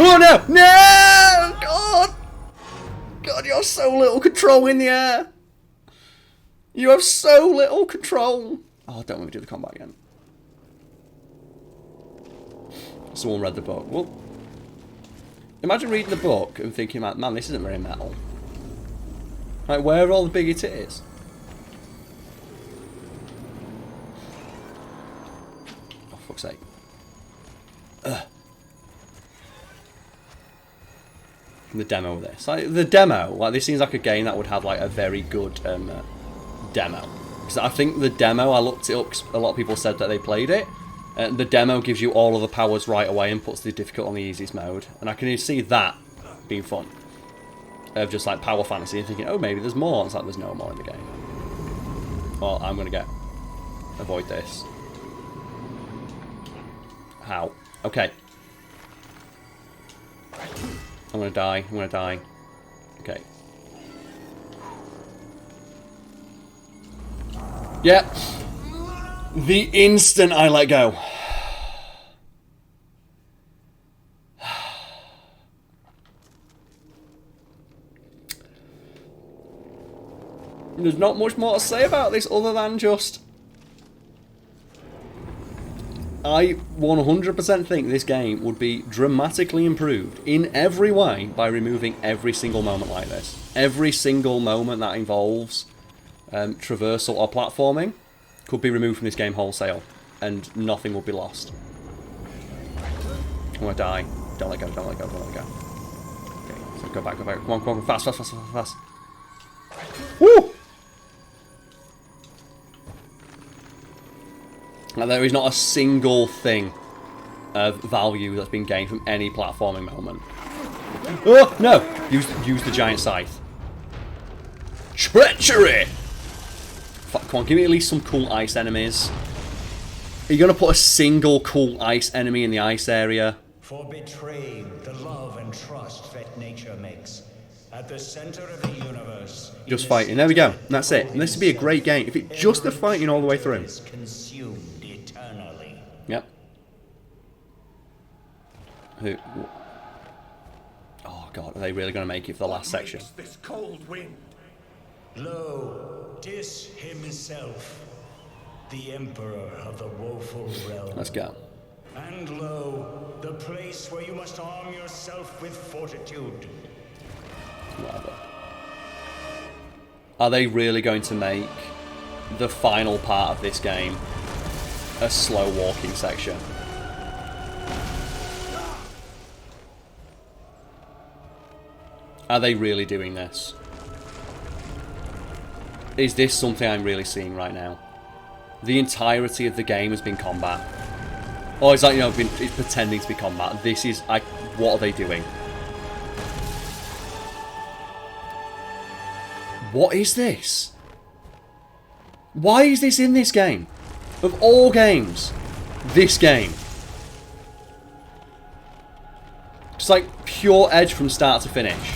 Oh no! No! God! God, you have so little control in the air. You have so little control. Oh, don't let me do the combat again. Someone read the book. Well, imagine reading the book and thinking, like, man, this isn't very metal. Like, where are all the biggie titties? Oh, fuck's sake. Ugh. The demo of this. Like, the demo, like, this seems like a game that would have, like, a very good demo. Because I think the demo, I looked it up, 'cause a lot of people said that they played it. The demo gives you all of the powers right away and puts the difficult on the easiest mode. And I can see that being fun. Of just, like, power fantasy and thinking, oh, maybe there's more. It's like, there's no more in the game. Well, I'm going to avoid this. How? Okay. I'm going to die. I'm going to die. Okay. Yep. The instant I let go. There's not much more to say about this other than just... I 100% think this game would be dramatically improved in every way by removing every single moment like this. Every single moment that involves traversal or platforming could be removed from this game wholesale, and nothing would be lost. I'm gonna die. Don't let go, don't let go, don't let go. Okay, so go back, go back. Come on, come on, fast, fast, fast, fast, fast. Woo! Now, there is not a single thing of value that's been gained from any platforming moment. Oh, no! Use the giant scythe. Treachery! Come on, give me at least some cool ice enemies. Are you going to put a single cool ice enemy in the ice area? For betraying the love and trust that nature makes. At the center of the universe. Just fighting. There we go. And that's it. And this would be a great game if it's just the fighting all the way through. Consumed eternally. Yep. Who? Oh god, are they really going to make it for the last section? This cold wind. Lo, 'tis himself, the emperor of the woeful realm. Let's go. And lo, the place where you must arm yourself with fortitude. Whatever. Are they really going to make the final part of this game a slow walking section? Are they really doing this? Is this something I'm really seeing right now? The entirety of the game has been combat. Or is that, you know, it's pretending to be combat? This is, what are they doing? What is this? Why is this in this game? Of all games, this game. Just like pure edge from start to finish.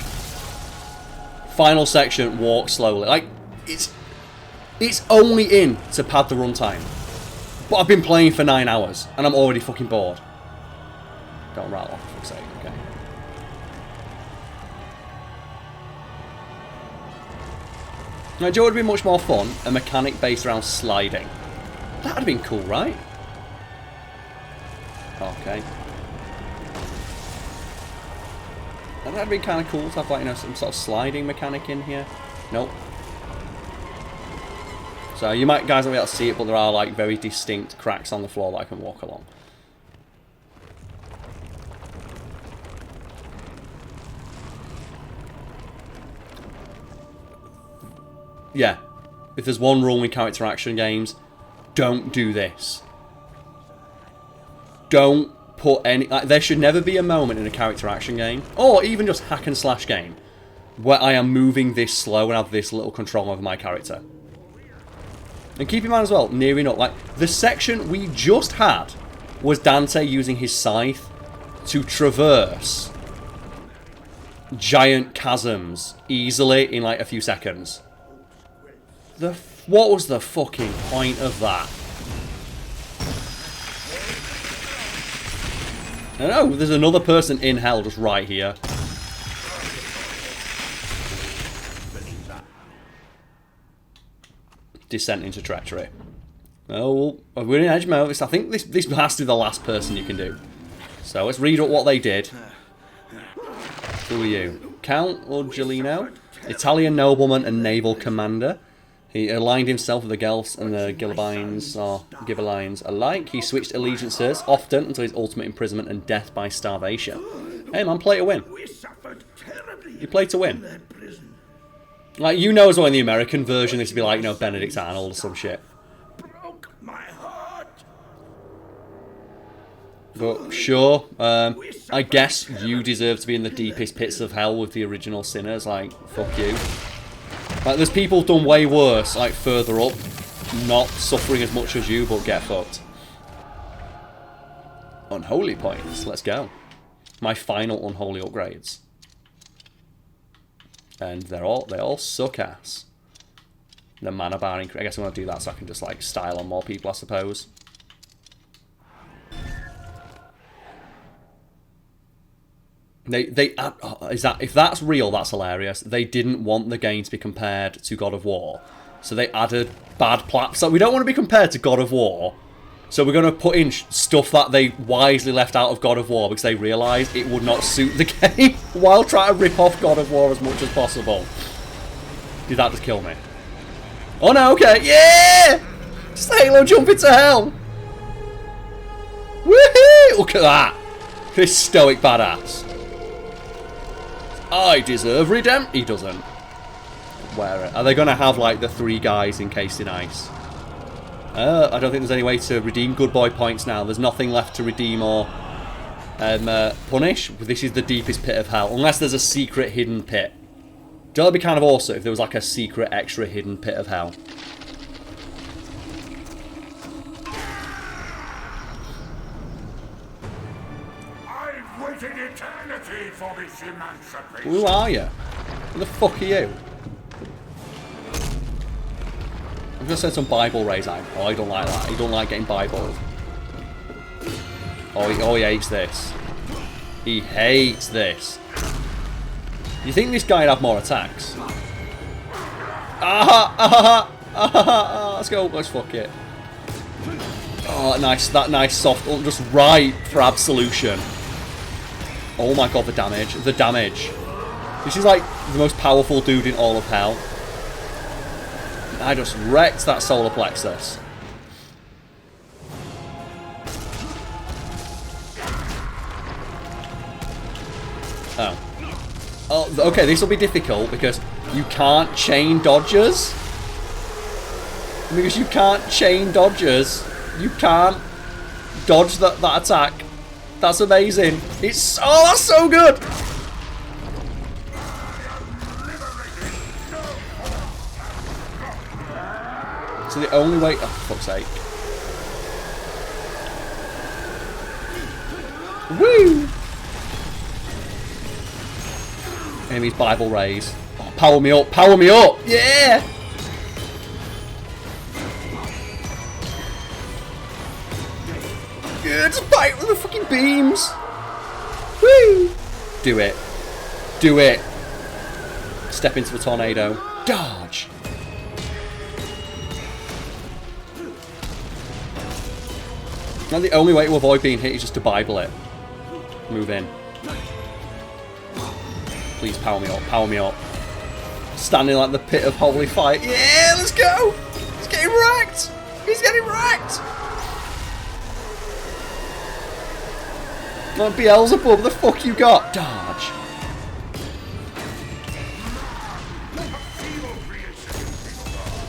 Final section, walk slowly. Like, it's only in to pad the runtime. But I've been playing for 9 hours and I'm already fucking bored. Don't rattle off, for fuck's sake, okay. Now, Joe would have been much more fun, a mechanic based around sliding. That would have been cool, right? Okay. That would have been kind of cool to have, like, you know, some sort of sliding mechanic in here. Nope. So you might, guys, not be able to see it, but there are, like, very distinct cracks on the floor that I can walk along. Yeah, if there's one rule in character action games, don't do this. Don't put any... Like, there should never be a moment in a character action game, or even just hack and slash game, where I am moving this slow and have this little control over my character. And keep in mind as well, nearing up, like, the section we just had was Dante using his scythe to traverse giant chasms easily in, like, a few seconds. What was the fucking point of that? No, there's another person in hell just right here. Descent into treachery. Oh, we're in edge mode. I think this has to be the last person you can do. So let's read up what they did. Who are you? Count Urgelino, Italian nobleman and naval commander. He aligned himself with the Guelphs and the Ghibellines alike. He switched allegiances often until his ultimate imprisonment and death by starvation. Hey man, play to win. You play to win. Like, you know as well in the American version this would be like, you know, Benedict Arnold or some shit. But sure, I guess you deserve to be in the deepest pits of hell with the original sinners. Like, fuck you. Like, there's people done way worse, like further up, not suffering as much as you, but get fucked. Unholy points. Let's go. My final unholy upgrades. And they all suck ass. The mana bar increase. I guess I'm gonna do that so I can just like style on more people, I suppose. If that's real, that's hilarious. They didn't want the game to be compared to God of War, so they added bad plat. So we don't want to be compared to God of War, so we're going to put in stuff that they wisely left out of God of War because they realised it would not suit the game while trying to rip off God of War as much as possible. Did that just kill me? Oh no, okay, yeah! Just Halo jump into hell! Woohoo! Look at that! This stoic badass. I deserve redemption. He doesn't. Wear it. Are they going to have like the 3 guys encased in ice? I don't think there's any way to redeem good boy points now. There's nothing left to redeem or punish. This is the deepest pit of hell. Unless there's a secret hidden pit. That'd be kind of awesome if there was like a secret extra hidden pit of hell. I've waited eternity for this emancipation. Who are you? Who the fuck are you? I'm gonna send some Bible raise out. Oh, he don't like that. He don't like getting Bible. Oh, he hates this. He hates this. You think this guy'd have more attacks? Let's go. Let's fuck it. Oh, nice. That nice soft, just right for absolution. Oh my god, the damage. The damage. This is like the most powerful dude in all of hell. I just wrecked that solar plexus. Oh. Oh, okay, this will be difficult because you can't chain dodgers. Because you can't chain dodgers. You can't dodge that attack. That's amazing. It's... Oh, that's so good! So the only way... Oh, for fuck's sake. Woo! Enemy's Bible raise. Oh, power me up, power me up! Yeah! Good, just fight with the fucking beams! Woo! Do it. Do it. Step into the tornado. Dodge! Now the only way to avoid being hit is just to Bible it. Move in. Please power me up, power me up. Standing like the pit of holy fire. Yeah, let's go! He's getting wrecked! He's getting wrecked! Come on, Beelzebub, what the fuck you got? Dodge.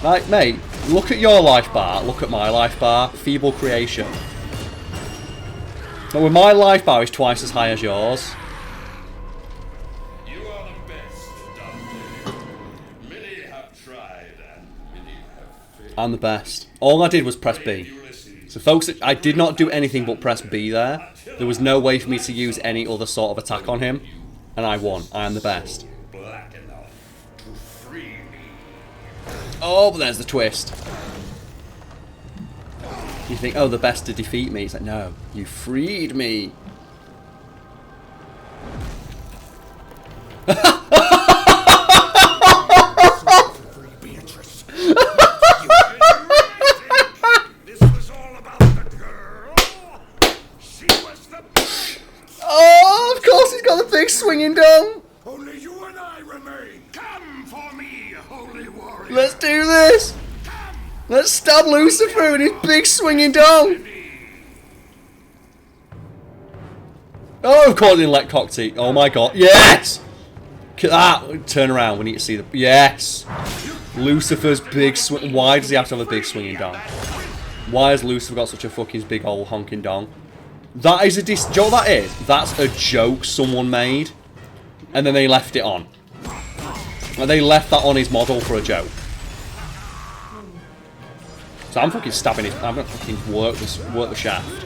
Right, mate, look at your life bar, look at my life bar. Feeble creation. Now, with my life bar is twice as high as yours. You are the best, Dante. Many have tried and many have failed. I'm the best. All I did was press B. So folks, I did not do anything but press B there. There was no way for me to use any other sort of attack on him. And I won. I am the best. Black enough to free me. Oh, but there's the twist. You think, oh, the best to defeat me. It's like, no, you freed me. Let's stab Lucifer with his big swinging dong. Oh, of course, didn't let Cockty. Oh my god. Yes! Turn around. We need to see the. Yes! Lucifer's big swing. Why does he have to have a big swinging dong? Why has Lucifer got such a fucking big old honking dong? That is a do you know what that is? That's a joke someone made. And then they left it on. And they left that on his model for a joke. So I'm fucking stabbing it. I'm gonna fucking work the shaft.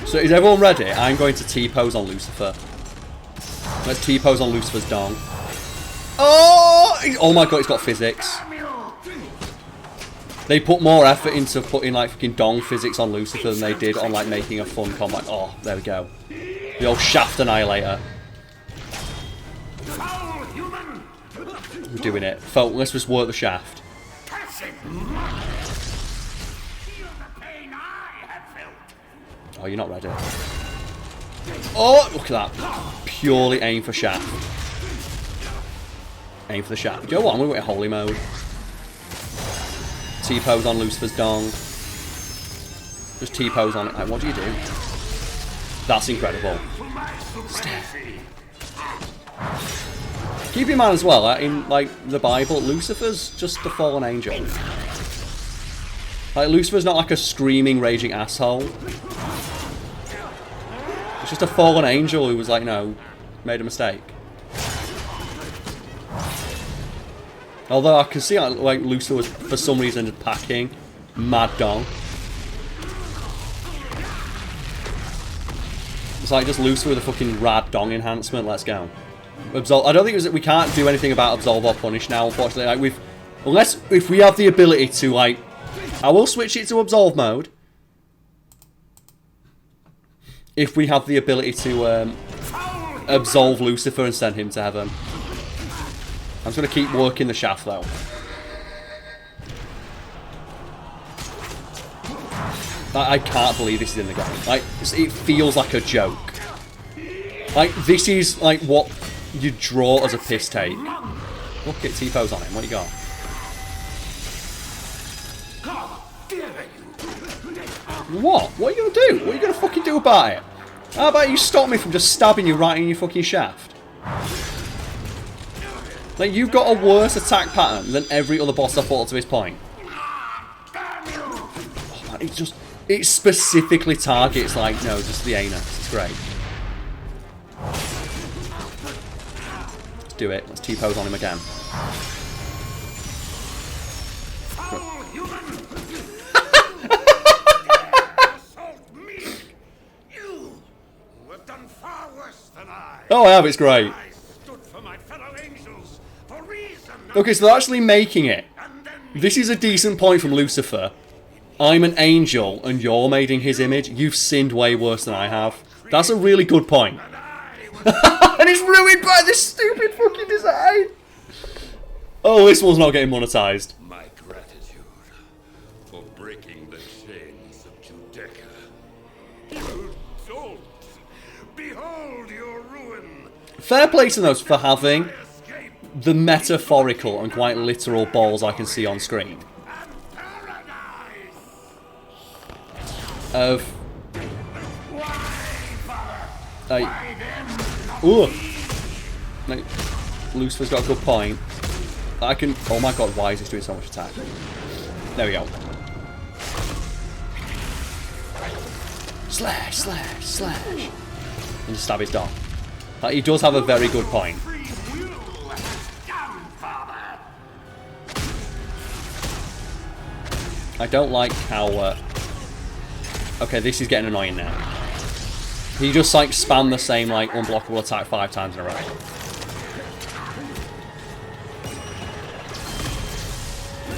So is everyone ready? I'm going to T-pose on Lucifer. Let's T-pose on Lucifer's dong. Oh my god, it's got physics. They put more effort into putting like fucking dong physics on Lucifer than they did on like making a fun combat. Oh, there we go. The old shaft annihilator. We're doing it. Folk, let's just work the shaft. Oh, you're not ready. Oh, look at that. Purely aim for shaft. Aim for the shaft. Do you know what? I'm going to go into holy mode. T-pose on Lucifer's dong. Just T-pose on it. Like, what do you do? That's incredible. Keep in mind as well, in like the Bible, Lucifer's just a fallen angel. Like, Lucifer's not like a screaming, raging asshole. It's just a fallen angel who was like, no, made a mistake. Although I can see like Lucifer was for some reason packing mad dong. It's like just Lucifer with a fucking rad dong enhancement. Let's go. Absolve. I don't think we can't do anything about absolve or punish now. Unfortunately, like if we have the ability to like, I will switch it to absolve mode. If we have the ability to absolve Lucifer and send him to heaven. I'm just going to keep working the shaft though. I can't believe this is in the game. Like, it feels like a joke. Like, this is like what you draw as a piss take. Look at T-pose on him. What you got? What? What are you going to do? What are you going to fucking do about it? How about you stop me from just stabbing you right in your fucking shaft? Like, you've got a worse attack pattern than every other boss I've fought to this point. Oh, man, it's just... It specifically targets, like, no, just the anus. It's great. Let's do it. Let's T-pose on him again. Oh, I have. It's great. Okay, so they're actually making it. This is a decent point from Lucifer. I'm an angel, and you're made in his image. You've sinned way worse than I have. That's a really good point. And it's ruined by this stupid fucking design. Oh, this one's not getting monetized. My gratitude for breaking the chains of Judaica. You don't. Behold your ruin. Fair play to those for having the metaphorical and quite literal balls I can see on screen. Of... Like... Ooh! Like, Lucifer's got a good point. I can... Oh my god, why is this doing so much attack? There we go. Slash, slash, slash. And just stab his dog. Like, he does have a very good point. I don't like how... Okay, this is getting annoying now. He just, like, spam the same, like, unblockable attack 5 times in a row.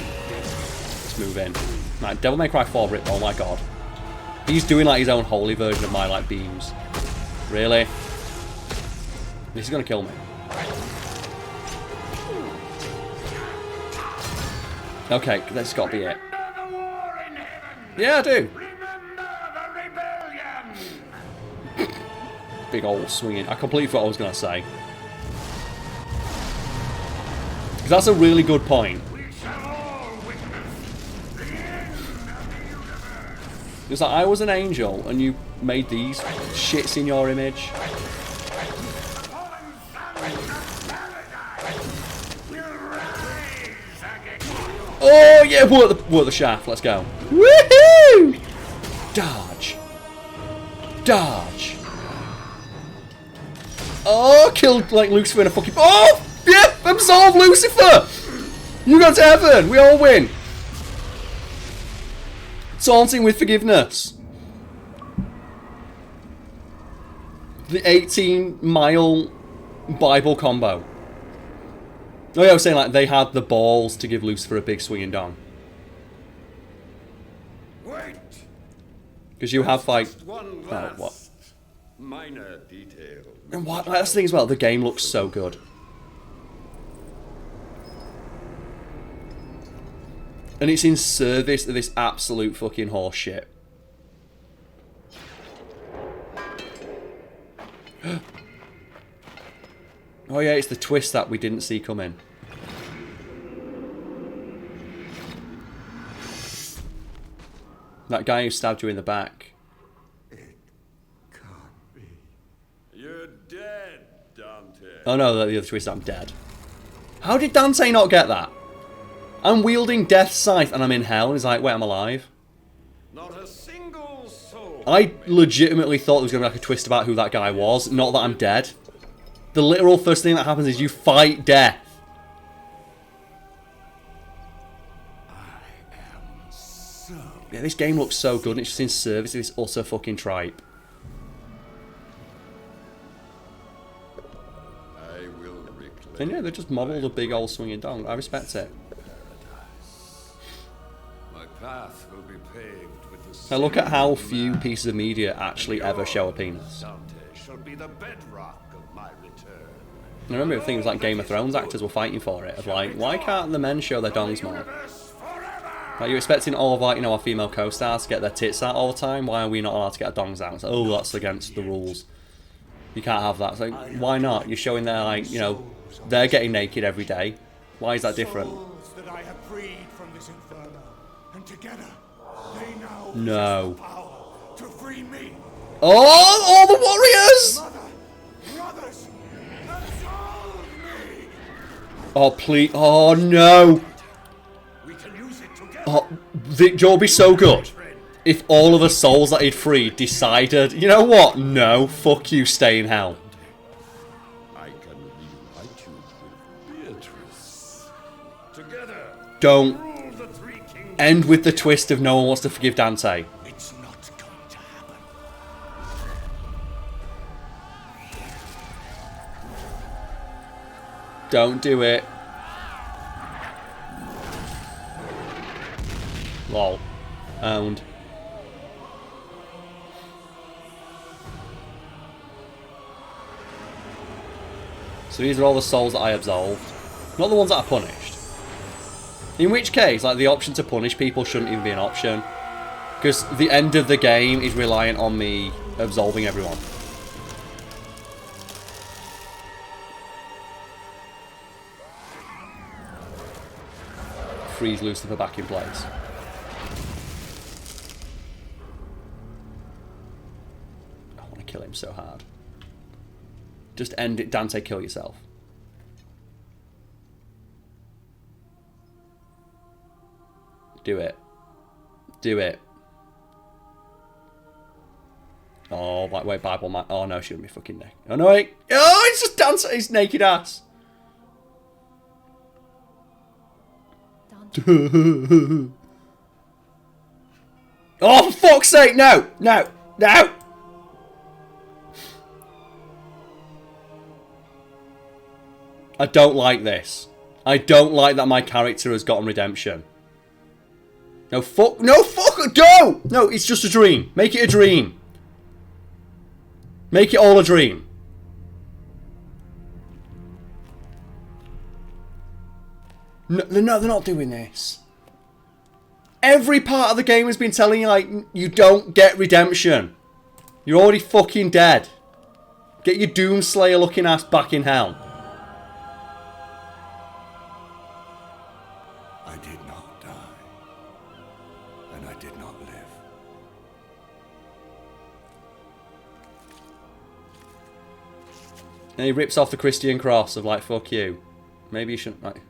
Let's move in. Right, Devil May Cry 4 rip, oh my god. He's doing, like, his own holy version of my, like, beams. Really? This is gonna kill me. Okay, that's gotta be it. Yeah, I do. Big old swinging. I completely forgot what I was going to say. That's a really good point. It's like, I was an angel, and you made these shits in your image. Oh, yeah, work the shaft. Let's go. Woohoo! Dodge. Dodge. Oh, killed, like, Lucifer in a fucking... Oh! Yeah! Absolve Lucifer! You got to heaven! We all win! Taunting with forgiveness. The 18-mile Bible combo. Oh yeah, I was saying, like, they had the balls to give Lucifer a big swinging dong. Wait. Because you have, like... One Oh, last what? minor detail. And what? That's the thing as well, the game looks so good. And it's in service of this absolute fucking horse shit. Oh yeah, it's the twist that we didn't see coming. That guy who stabbed you in the back. You're dead, Dante. Oh no, the other twist, I'm dead. How did Dante not get that? I'm wielding Death's Scythe and I'm in hell, and he's like, wait, I'm alive. Not a single soul. I legitimately thought there was going to be like a twist about who that guy was, not that I'm dead. The literal first thing that happens is you fight death. Yeah, this game looks so good, and it's just in service of this utter fucking tripe. I will reclaim. And yeah, they just modelled a big old swinging dong. I respect it. My path will be paved with the Now look at how few man. pieces of media actually ever show a penis. Dante shall be the bedrock of my return. I remember things like Game of Thrones actors were fighting for it, of like, why can't the men show their dongs more? Like, you're expecting all of, like, you know, our female co-stars to get their tits out all the time, why are we not allowed to get our dongs out? It's like, oh, that's against the rules. You can't have that. It's like, why not? You're showing their, like, you know, they're getting naked every day. Why is that different? Souls that I have freed from this Inferno, and together they now No. possess the power to free me. Oh, all the warriors! Mother, brothers, absolve me. Oh, please. Oh, no. We can use it together. Oh, you'll be so good if all of the souls that he'd freed decided, you know what? No, fuck you, stay in hell. I can reunite you with Beatrice. Together, Don't rule the three kingdoms. end with the twist of no one wants to forgive Dante. It's not going to happen. Don't do it. Lol. Owned. So these are all the souls that I absolved. Not the ones that I punished. In which case, like, the option to punish people shouldn't even be an option. Because the end of the game is reliant on me absolving everyone. Freeze Lucifer back in place. I want to kill him so hard. Just end it, Dante, kill yourself. Do it. Do it. Oh, wait, Bible man. Oh no, she wouldn't be fucking naked. Oh no, wait. Oh, it's just Dante's naked ass. Oh, for fuck's sake, no! No! No! I don't like this. I don't like that my character has gotten redemption. No, fuck. No, fuck. No! No, it's just a dream. Make it a dream. Make it all a dream. No, they're not doing this. Every part of the game has been telling you, like, you don't get redemption. You're already fucking dead. Get your Doomslayer looking ass back in hell. I did not die, and I did not live. And he rips off the Christian cross of like, fuck you. Maybe you shouldn't, like...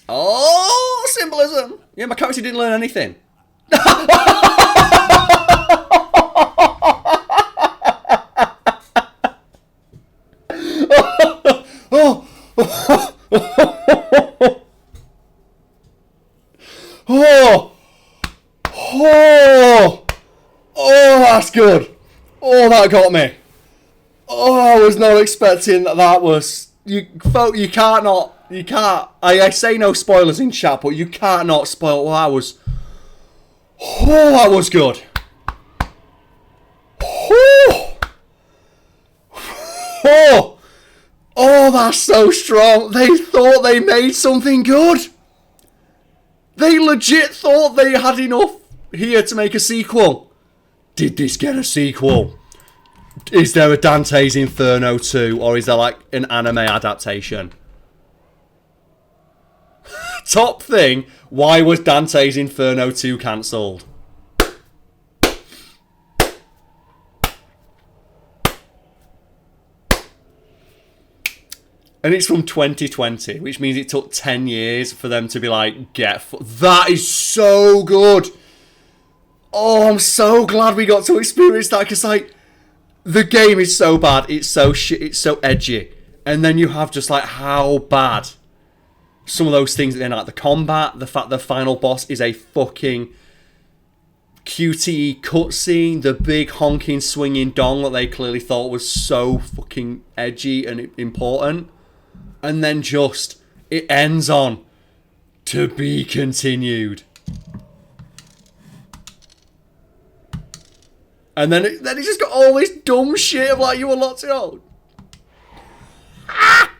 Oh, symbolism! Yeah, my character didn't learn anything. Oh, that's good. Oh, that got me. Oh, I was not expecting that was... You can't not... You can't... I say no spoilers in chat, but you can't not spoil... Well, that was... Oh, that was good. Oh, that's so strong. They thought they made something good. They legit thought they had enough here to make a sequel. Did this get a sequel? Is there a Dante's Inferno 2, or is there like an anime adaptation? Top thing, why was Dante's Inferno 2 cancelled? And it's from 2020, which means it took 10 years for them to be like, that is so good. Oh, I'm so glad we got to experience that, because like, the game is so bad, it's so shit, it's so edgy. And then you have just like how bad some of those things, like the combat, the fact the final boss is a fucking QTE cutscene, the big honking swinging dong that they clearly thought was so fucking edgy and important. And then just, it ends on, to be continued. And then it just got all this dumb shit of like, you were locked in on. Ah!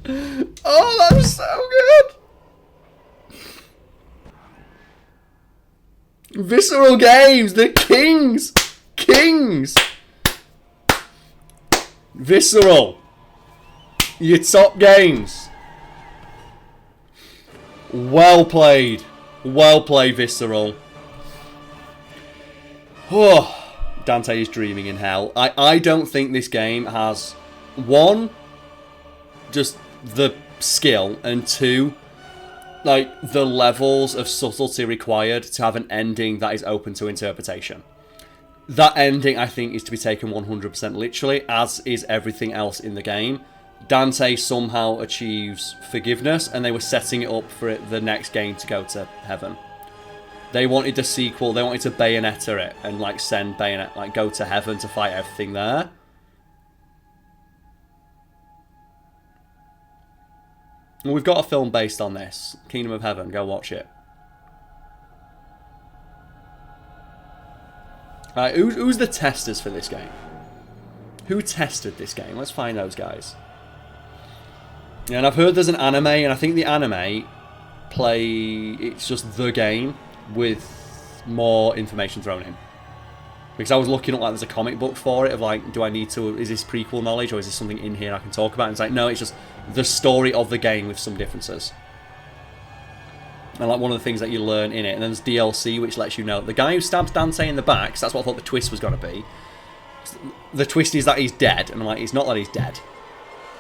Oh, that was so good. Visceral Games, the kings. Kings. Visceral. Your top games. Well played. Well played, Visceral. Oh, Dante is dreaming in hell. I don't think this game has, one, just the skill, and two, like the levels of subtlety required to have an ending that is open to interpretation. That ending, I think, is to be taken 100% literally, as is everything else in the game. Dante somehow achieves forgiveness, and they were setting it up for the next game to go to heaven. They wanted the sequel, they wanted to Bayonetta it, and like send Bayonetta, like go to heaven to fight everything there. And we've got a film based on this, Kingdom of Heaven, go watch it. Alright, who's the testers for this game? Who tested this game? Let's find those guys. Yeah, and I've heard there's an anime, and I think the anime it's just the game with more information thrown in. Because I was looking up, like, there's a comic book for it, of like, is this prequel knowledge, or is this something in here I can talk about? And it's like, no, it's just the story of the game with some differences. And like one of the things that you learn in it, and then there's DLC, which lets you know the guy who stabs Dante in the back, so that's what I thought the twist was going to be. The twist is that he's dead, and I'm like, it's not that he's dead.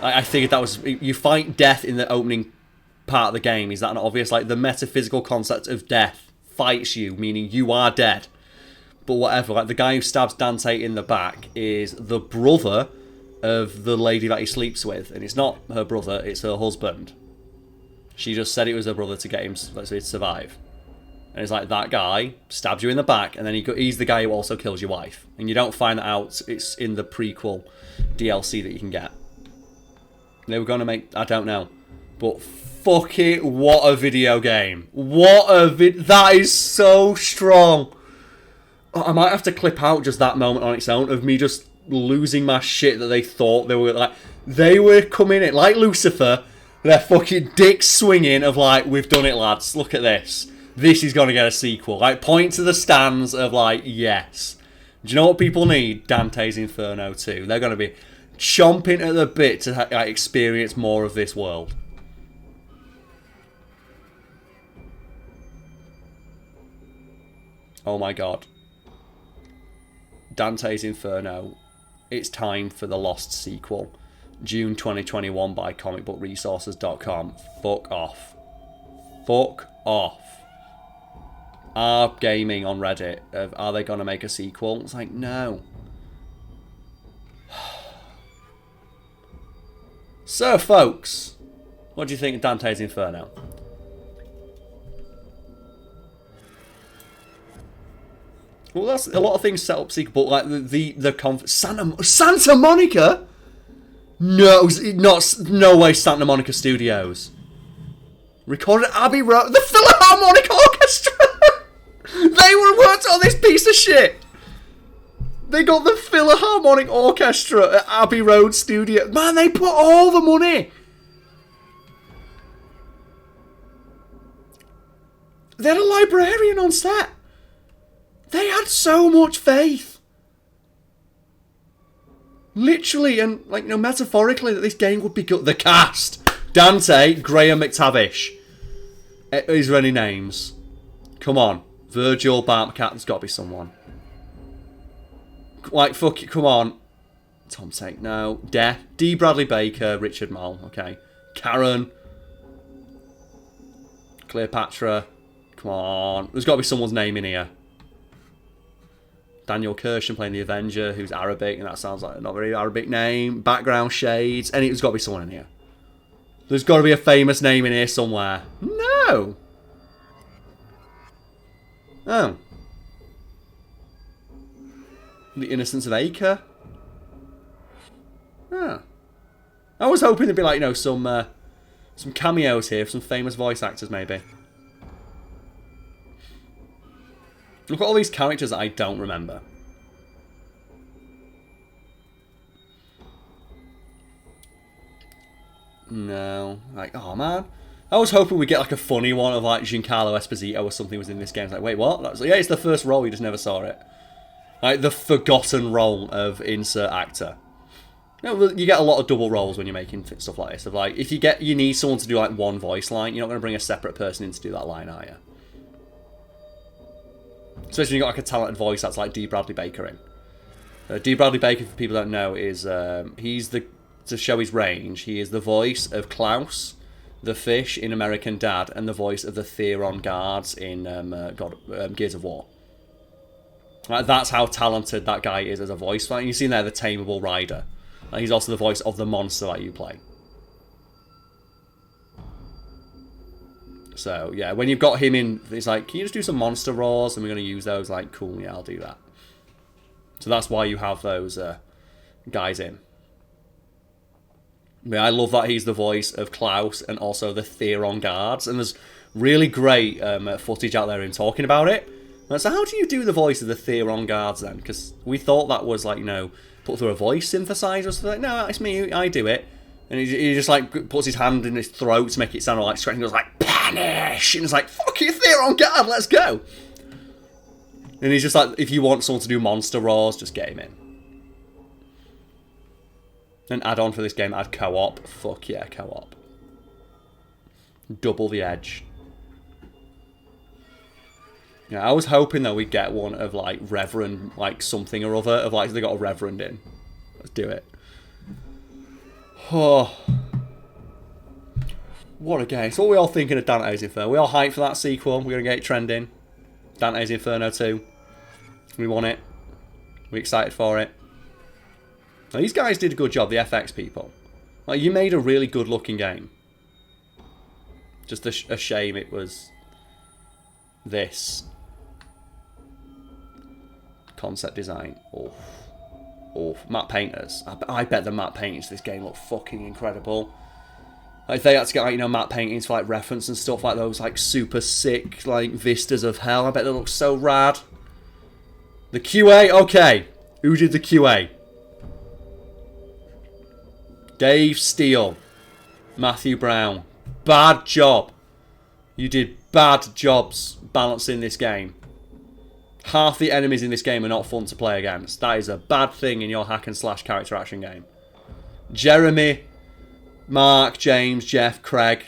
I figured that was, you fight death in the opening part of the game, is that not obvious? Like, the metaphysical concept of death fights you, meaning you are dead. But whatever, like, the guy who stabs Dante in the back is the brother of the lady that he sleeps with, and it's not her brother, it's her husband. She just said it was her brother to get him, so he'd survive. And it's like, that guy stabs you in the back, and then he's the guy who also kills your wife. And you don't find that out, it's in the prequel DLC that you can get. They were going to make, I don't know. But fuck it, what a video game. That is so strong. I might have to clip out just that moment on its own of me just losing my shit that they thought they were coming in, like Lucifer, their fucking dick swinging of like, we've done it, lads, look at this. This is going to get a sequel. Like, point to the stands of like, yes, Do you know what people need? Dante's Inferno 2. They're going to be chomping at the bit to experience more of this world. Oh my god. Dante's Inferno. It's time for the Lost sequel. June 2021 by comicbookresources.com. Fuck off. Fuck off. Are gaming on Reddit of, are they going to make a sequel? It's like, no. So, folks, what do you think of Dante's Inferno? Well, that's a lot of things set up sequel, but like the Santa Monica? No, no way, Santa Monica Studios. Recorded at Abbey Road, the Philharmonic Orchestra. They worked on this piece of shit. They got the Philharmonic Orchestra at Abbey Road Studio. Man, they put all the money. They had a librarian on set. They had so much faith. Literally and like metaphorically that this game would be good. The cast. Dante, Graham McTavish. Is there any names? Come on. Virgil, Bartcat, there's got to be someone. Like, fuck it, come on. Tom Tate, no. D. Bradley Baker, Richard Mole, okay. Karen. Cleopatra. Come on. There's got to be someone's name in here. Daniel Kirshen playing the Avenger, who's Arabic, and that sounds like a not very Arabic name. Background shades, and there's got to be someone in here. There's got to be a famous name in here somewhere. No! Oh. The Innocence of Acre? Oh. I was hoping there'd be like, some cameos here, some famous voice actors maybe. Look at all these characters that I don't remember. No. Like, oh man. I was hoping we'd get like a funny one of like Giancarlo Esposito or something was in this game. It's like, wait, what? That was, yeah, it's the first role, you just never saw it. Like the forgotten role of insert actor. You get a lot of double roles when you're making stuff like this. Of like, if you need someone to do like one voice line, you're not going to bring a separate person in to do that line, are you? Especially when you got like a talented voice that's like D. Bradley Baker in. D. Bradley Baker, for people who don't know, is to show his range, he is the voice of Klaus, the fish in American Dad, and the voice of the Theron guards in Gears of War. Like, that's how talented that guy is as a voice. Like, you've seen there the tameable rider. Like, he's also the voice of the monster that you play. So, yeah, when you've got him in, it's like, can you just do some monster roars? And we're going to use those. Like, cool, yeah, I'll do that. So that's why you have those guys in. I mean, I love that he's the voice of Klaus and also the Theron guards. And there's really great footage out there in talking about it. So how do you do the voice of the Theron guards then? Because we thought that was like, put through a voice synthesizer or something. No, it's me, I do it. And he just like puts his hand in his throat to make it sound like scratching. He goes like, panish! And it's like, fuck you, Theron guard, let's go! And he's just like, if you want someone to do monster roars, just get him in. An add-on for this game, add co-op. Fuck yeah, co-op. Double the edge. Yeah, I was hoping that we'd get one of like Reverend, like something or other, of like they got a Reverend in. Let's do it. Oh. What a game. So what are we all thinking of Dante's Inferno? We all hyped for that sequel. We're going to get it trending. Dante's Inferno 2. We want it. We're excited for it. Now, these guys did a good job, the FX people. Like, you made a really good looking game. Just a shame it was this. Concept design. Oh, matte painters. I bet the matte paintings to this game look fucking incredible. Like, they had to get like, matte paintings for like reference and stuff like those like super sick like vistas of hell. I bet they look so rad. The QA, okay. Who did the QA? Dave Steele. Matthew Brown. Bad job. You did bad jobs balancing this game. Half the enemies in this game are not fun to play against. That is a bad thing in your hack and slash character action game. Jeremy, Mark, James, Jeff, Craig,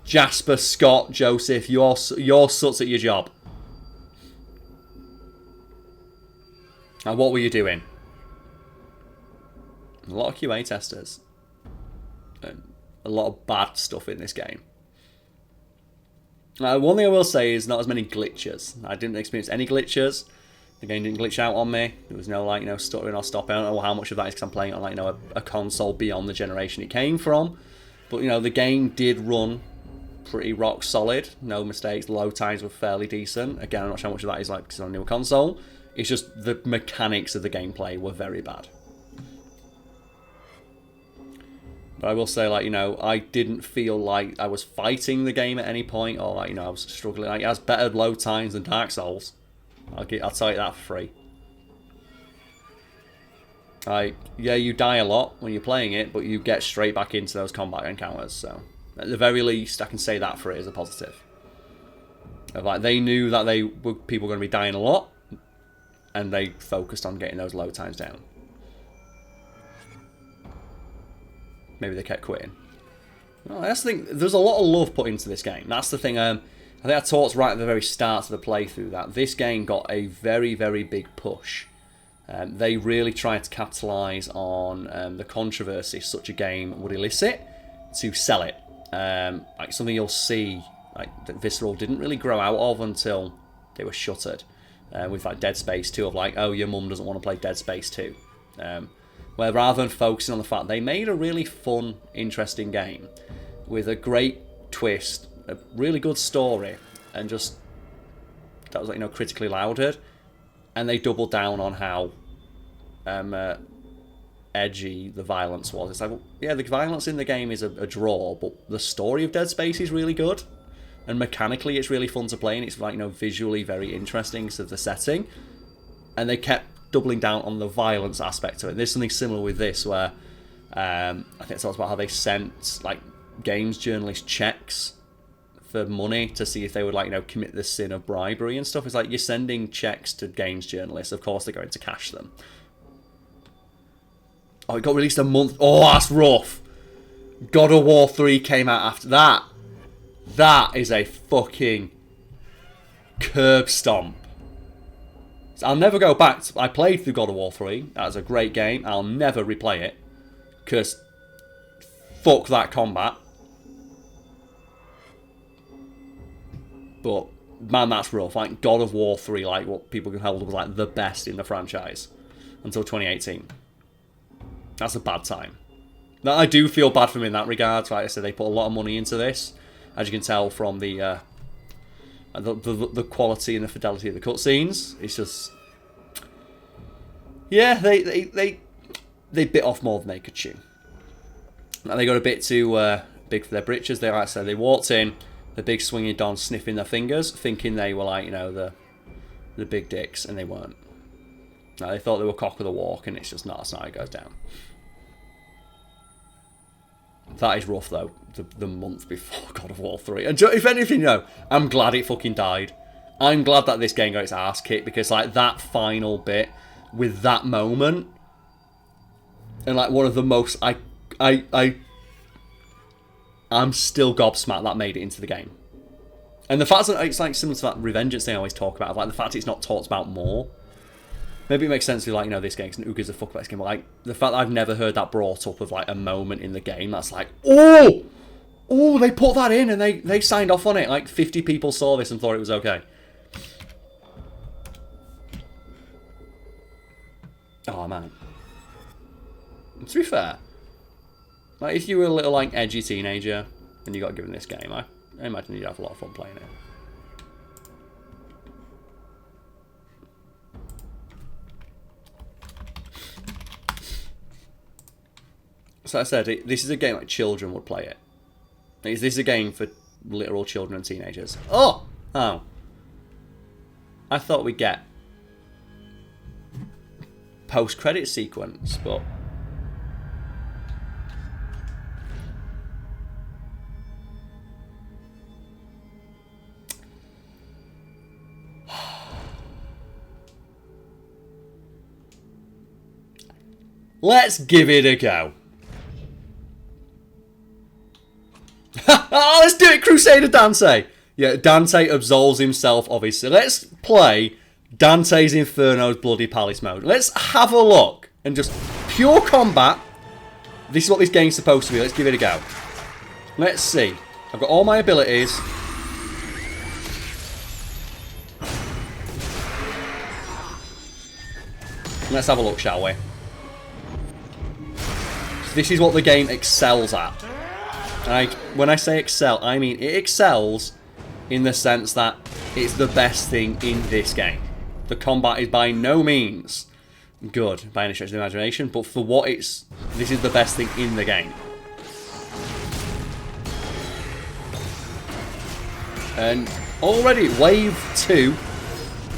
Jasper, Scott, Joseph, you're suts at your job. Now, what were you doing? A lot of QA testers. And a lot of bad stuff in this game. One thing I will say is not as many glitches. I didn't experience any glitches. The game didn't glitch out on me. There was no, like, you know, stuttering or stopping. I don't know how much of that is because I'm playing on, like, you know, a console beyond the generation it came from. But, you know, the game did run pretty rock solid. No mistakes. The load times were fairly decent. Again, I'm not sure how much of that is, like, because it's on a newer console. It's just the mechanics of the gameplay were very bad. But I will say, like, you know, I didn't feel like I was fighting the game at any point, or, like, you know, I was struggling. Like, it has better load times than Dark Souls. I'll tell you that for free. Yeah, you die a lot when you're playing it, but you get straight back into those combat encounters. So, at the very least, I can say that for it as a positive. Like, they knew that people were going to be dying a lot, and they focused on getting those load times down. Maybe they kept quitting. Well, that's the thing. There's a lot of love put into this game. That's the thing. I think I talked right at the very start of the playthrough that this game got a very, very big push. They really tried to capitalise on the controversy such a game would elicit to sell it. Like something you'll see, like that Visceral didn't really grow out of until they were shuttered. With like Dead Space 2 of like, oh, your mum doesn't want to play Dead Space 2. Where rather than focusing on the fact they made a really fun, interesting game with a great twist, a really good story, and just that was like, you know, critically lauded, and they doubled down on how edgy the violence was. It's like, well, yeah, the violence in the game is a draw, but the story of Dead Space is really good, and mechanically it's really fun to play, and it's like, you know, visually very interesting because of the setting, and they kept doubling down on the violence aspect of it. There's something similar with this where I think it talks about how they sent like games journalists checks for money to see if they would, like, you know, commit the sin of bribery and stuff. It's like you're sending checks to games journalists, of course they're going to cash them. Oh, it got released a month. Oh, that's rough. God of War 3 came out after that. That is a fucking curb stomp. I'll never go back. I played through God of War 3. That was a great game. I'll never replay it. Because fuck that combat. But, man, that's rough. Like, God of War 3, like, what people can hold was, like, the best in the franchise. Until 2018. That's a bad time. Now, I do feel bad for them in that regard. Like I said, they put a lot of money into this. As you can tell from the quality and the fidelity of the cutscenes. It's just, yeah, they bit off more than they could chew. And they got a bit too big for their britches. They, like I said, they walked in, the big swinging dons sniffing their fingers, thinking they were, like, you know, the big dicks, and they weren't. No, they thought they were cock of the walk, and it's just not. That's not how it goes down. That is rough, though, the month before God of War 3. And if anything, you know, I'm glad it fucking died. I'm glad that this game got its ass kicked, because, like, that final bit with that moment, and, like, one of the most, I'm still gobsmacked that made it into the game. And the fact that it's, like, similar to that Revengeance thing I always talk about, of, like, the fact it's not talked about more. Maybe it makes sense to be like, you know, this game, who gives a fuck about this game, but, like, the fact that I've never heard that brought up of, like, a moment in the game that's like, oh, they put that in and they signed off on it. Like, 50 people saw this and thought it was okay. Oh, man. To be fair, like, if you were a little, like, edgy teenager and you got given this game, I imagine you'd have a lot of fun playing it. So I said, this is a game like children would play it. Is this a game for literal children and teenagers? Oh! I thought we'd get post-credit sequence, but Let's give it a go. Oh, let's do it, Crusader Dante. Yeah, Dante absolves himself, obviously. Let's play Dante's Inferno's Bloody Palace mode. Let's have a look. And just pure combat. This is what this game's supposed to be. Let's give it a go. Let's see. I've got all my abilities. Let's have a look, shall we? This is what the game excels at. When I say excel, I mean it excels in the sense that it's the best thing in this game. The combat is by no means good by any stretch of the imagination, but for what this is the best thing in the game. And already, Wave 2,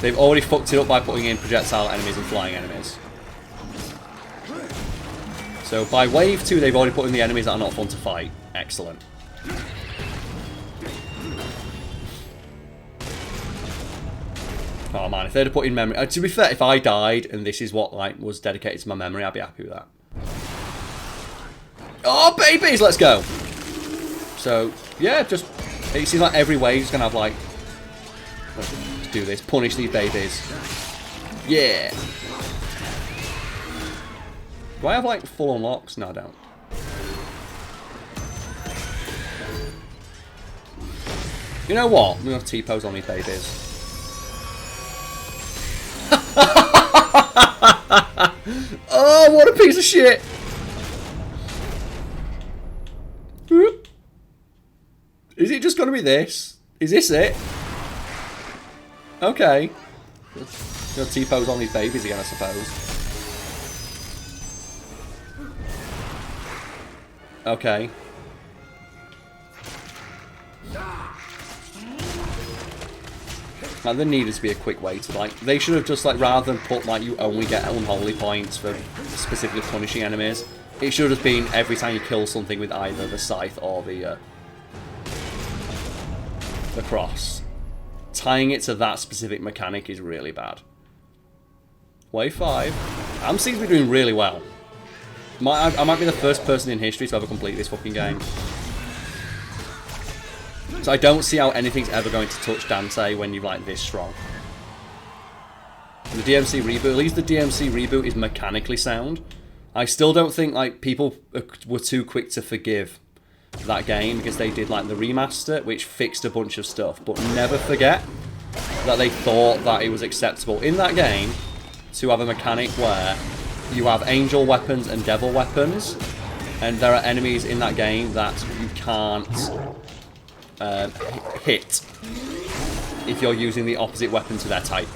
they've already fucked it up by putting in projectile enemies and flying enemies. So by Wave 2, they've already put in the enemies that are not fun to fight. Excellent. Oh man, if they'd have put in memory... to be fair, if I died and this is what was dedicated to my memory, I'd be happy with that. Oh, babies! Let's go! So, yeah, just... It seems like every wave's going to have, like... Let's do this. Punish these babies. Yeah! Do I have, like, full unlocks? No, I don't. You know what? I'm going to have T-pose on these babies. Oh, what a piece of shit! Whoop. Is it just going to be this? Is this it? Okay. Gonna T-pose on these babies again, I suppose. Okay. Like, there needed to be a quick way to, like... They should have just, like, rather than put, like, you only get unholy points for specifically punishing enemies, it should have been every time you kill something with either the scythe or the cross. Tying it to that specific mechanic is really bad. Wave 5. Am seems to be doing really well. I might be the first person in history to ever complete this fucking game. So I don't see how anything's ever going to touch Dante when you're like this strong. The DMC reboot, at least the DMC reboot is mechanically sound. I still don't think like people were too quick to forgive that game because they did like the remaster, which fixed a bunch of stuff. But never forget that they thought that it was acceptable in that game to have a mechanic where you have angel weapons and devil weapons, and there are enemies in that game that you can't hit if you're using the opposite weapon to their type.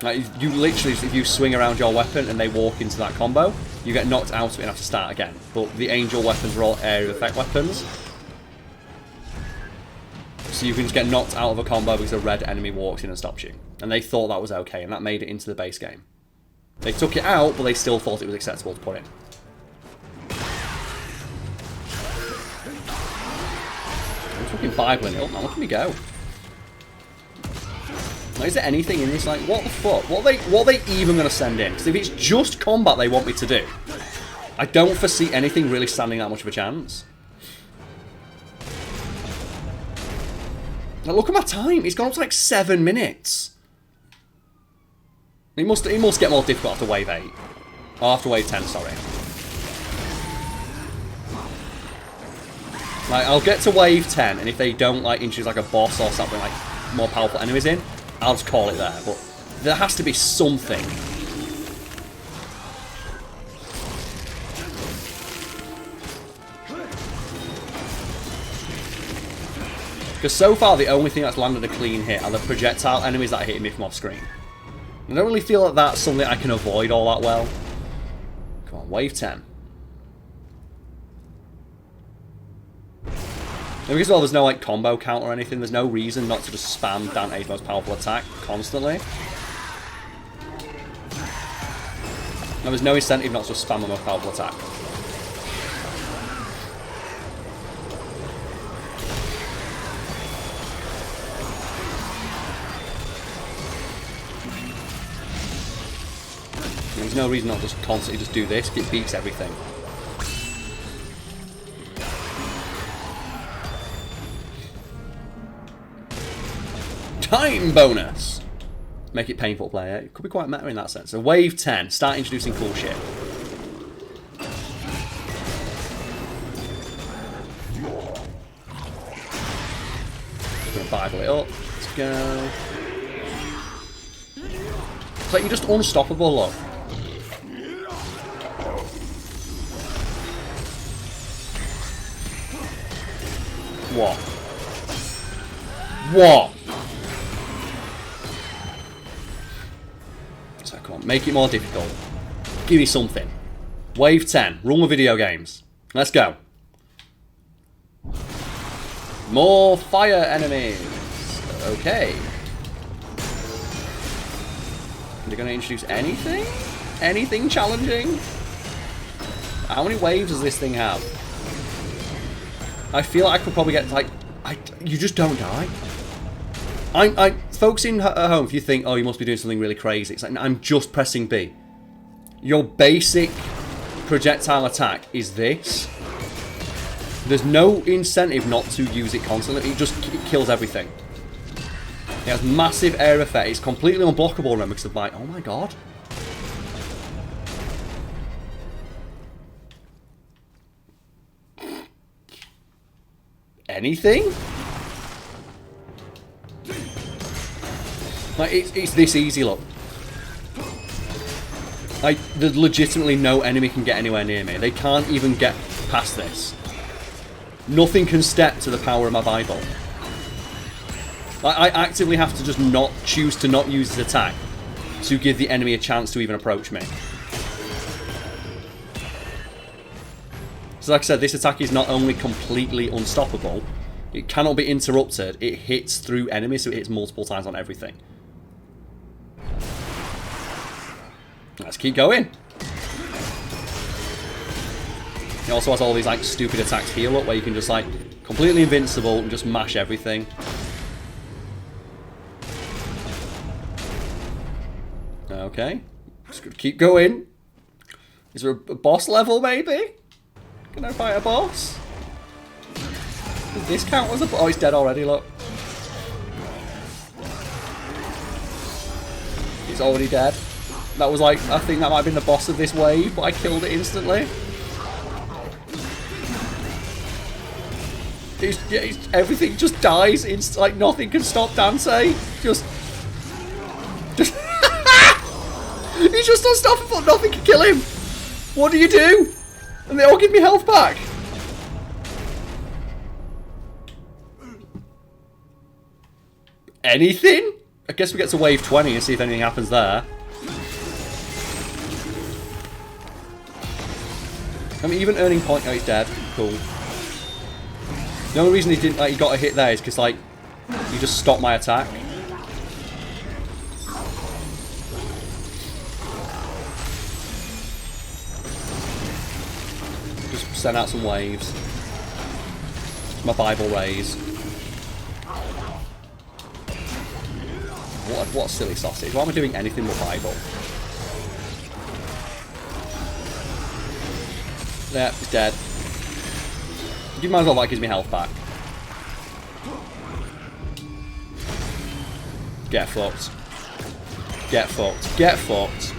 Like, you literally, if you swing around your weapon and they walk into that combo, you get knocked out of it and have to start again. But the angel weapons are all area effect weapons, so you can just get knocked out of a combo because a red enemy walks in and stops you. And they thought that was okay, and that made it into the base game. They took it out, but they still thought it was acceptable to put in. I'm fucking Bibling it up, man. Look at me go. Like, is there anything in this? Like, what the fuck? What are they even going to send in? Because if it's just combat they want me to do, I don't foresee anything really standing that much of a chance. Now, look at my time. It's gone up to like 7 minutes. It must get more difficult after wave 8. Or after wave 10, sorry. Like, I'll get to wave 10, and if they don't like introduce like a boss or something like more powerful enemies in, I'll just call it there. But there has to be something. Because so far the only thing that's landed a clean hit are the projectile enemies that are hitting me from off screen. I don't really feel like that's something I can avoid all that well. Come on, wave 10. And because well, there's no like combo count or anything, there's no reason not to just spam Dante's most powerful attack constantly. And there's no incentive not to just spam the most powerful attack. There's no reason not to just constantly just do this. It beats everything. Time bonus! Make it painful to play. It could be quite meta in that sense. So wave 10. Start introducing cool shit. I'm gonna Bible it up. Let's go. It's like you're just unstoppable, look. What? What? So come on, make it more difficult. Give me something. Wave 10. Run with video games. Let's go. More fire enemies. Okay. They're going to introduce anything? Anything challenging? How many waves does this thing have? I feel like I could probably get, like... you just don't die. I'm focusing at home, if you think, oh, you must be doing something really crazy. It's like, I'm just pressing B. Your basic projectile attack is this. There's no incentive not to use it constantly. It kills everything. It has massive air effect. It's completely unblockable, remember, because of my... Oh my god. Anything? Like, it's this easy, look. Like, there's legitimately no enemy can get anywhere near me. They can't even get past this. Nothing can step to the power of my Bible. Like, I actively have to just choose to not use this attack to give the enemy a chance to even approach me. So like I said, this attack is not only completely unstoppable, it cannot be interrupted, it hits through enemies, so it hits multiple times on everything. Let's keep going. It also has all these like stupid attacks heal up where you can just like completely invincible and just mash everything. Okay. Just gonna keep going. Is there a boss level maybe? Can I fight a boss? Does this count as a boss? Oh, he's dead already, look. He's already dead. That was like, I think that might have been the boss of this wave, but I killed it instantly. Everything just dies. It's like nothing can stop Dante. Just he's just unstoppable. Nothing can kill him. What do you do? And they all give me health back. Anything? I guess we get to wave 20 and see if anything happens there. I mean, even earning point. Oh, he's dead. Cool. The only reason he didn't, like, he got a hit there is because, like, he just stopped my attack. Just send out some waves. My Bible raise. What silly sausage. Why am I doing anything with Bible? Yeah, he's dead. You might as well, that gives me health back. Get fucked. Get fucked. Get fucked.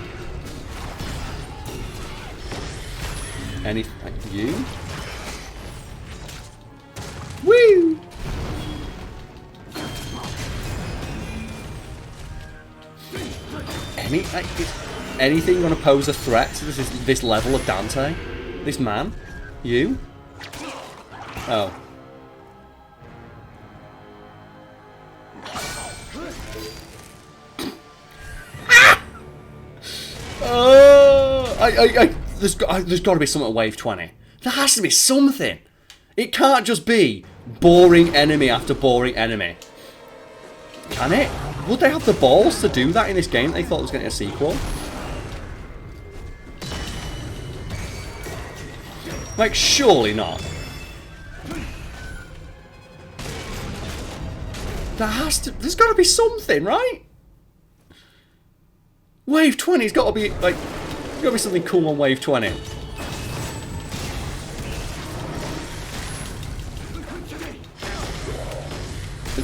Any... you? Woo! Anything gonna pose a threat to this level of Dante? This man? You? Oh. There's got to be something at wave 20. There has to be something. It can't just be boring enemy after boring enemy. Can it? Would they have the balls to do that in this game? They thought it was going to get a sequel. Like, surely not. There's got to be something, right? Wave 20's got to be, like, Gotta be something cool on wave 20.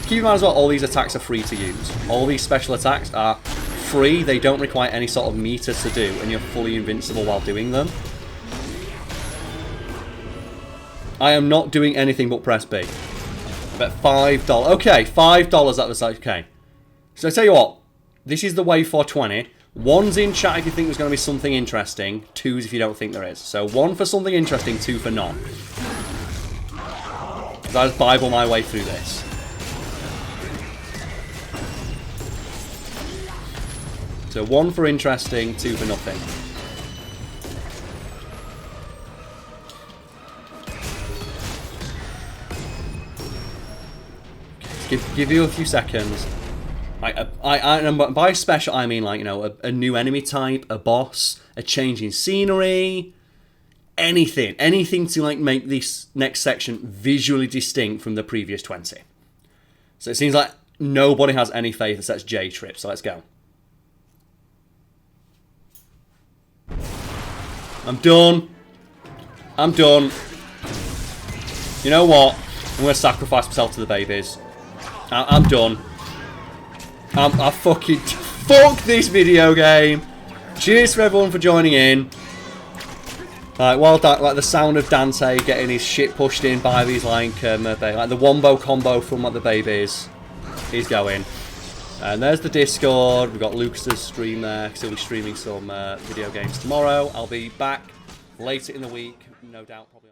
Keep in mind as well, all these attacks are free to use. All these special attacks are free, they don't require any sort of meter to do, and you're fully invincible while doing them. I am not doing anything but press B. But $5. Okay, $5 that was okay. So I tell you what, this is the wave for 20. 1's in chat if you think there's going to be something interesting. 2's if you don't think there is. So 1 for something interesting, 2 for none. Because I just Bible my way through this. So 1 for interesting, 2 for nothing. Give you a few seconds. By special, I mean, like, you know, a new enemy type, a boss, a change in scenery, anything to, like, make this next section visually distinct from the previous 20. So it seems like nobody has any faith that sets J trip. So let's go. I'm done. I'm done. You know what? I'm gonna sacrifice myself to the babies. I'm done. I fucking... Fuck this video game. Cheers for everyone for joining in. Well done. Like the sound of Dante getting his shit pushed in by these like the wombo combo from like the babies. He's going. And there's the Discord. We've got Lucas's stream there because he'll be streaming some video games tomorrow. I'll be back later in the week, no doubt. Probably.